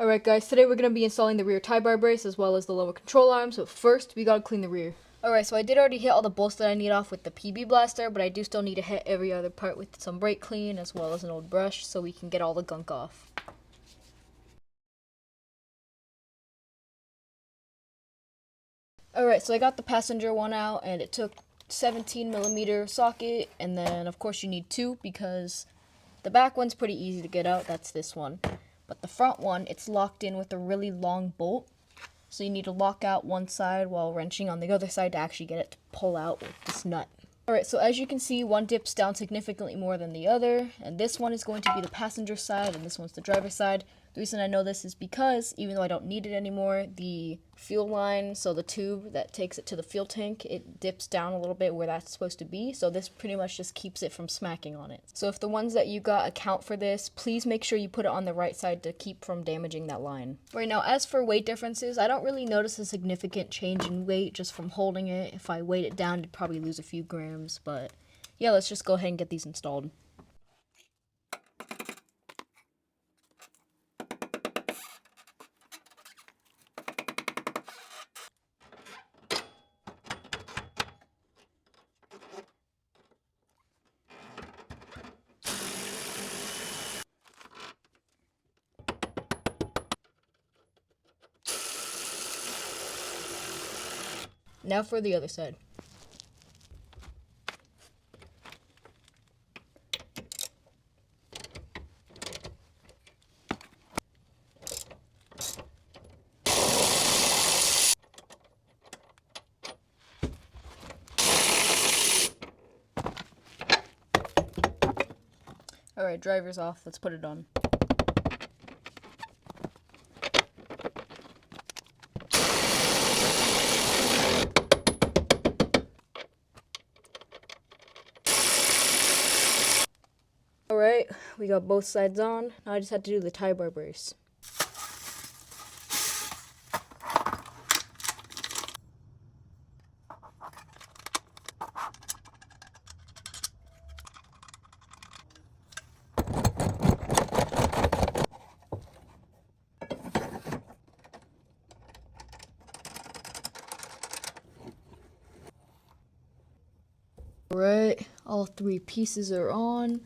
Alright guys, today we're going to be installing the rear tie bar brace as well as the lower control arm, so first we gotta clean the rear. Alright, so I did already hit all the bolts that I need off with the PB blaster, but I do still need to hit every other part with some brake clean as well as an old brush so we can get all the gunk off. Alright, so I got the passenger one out and it took 17mm socket, and then of course you need two because the back one's pretty easy to get out, that's this one. But the front one, it's locked in with a really long bolt. So you need to lock out one side while wrenching on the other side to actually get it to pull out with this nut. Alright, so as you can see, one dips down significantly more than the other. And this one is going to be the passenger side and this one's the driver's side. The reason I know this is because, even though I don't need it anymore, the fuel line, so the tube that takes it to the fuel tank, it dips down a little bit where that's supposed to be. So this pretty much just keeps it from smacking on it. So if the ones that you got account for this, please make sure you put it on the right side to keep from damaging that line. Right now, as for weight differences, I don't really notice a significant change in weight just from holding it. If I weighed it down, it'd probably lose a few grams. But yeah, let's just go ahead and get these installed. Now for the other side. Alright, driver's off. Let's put it on. Alright, we got both sides on. Now I just had to do the tie bar brace. Alright, all three pieces are on.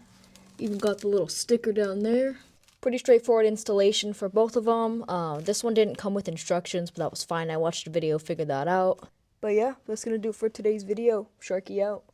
Even got the little sticker down there. Pretty straightforward installation for both of them. This one didn't come with instructions, but that was fine. I watched a video, figured that out. But yeah, that's gonna do it for today's video. Sharky out.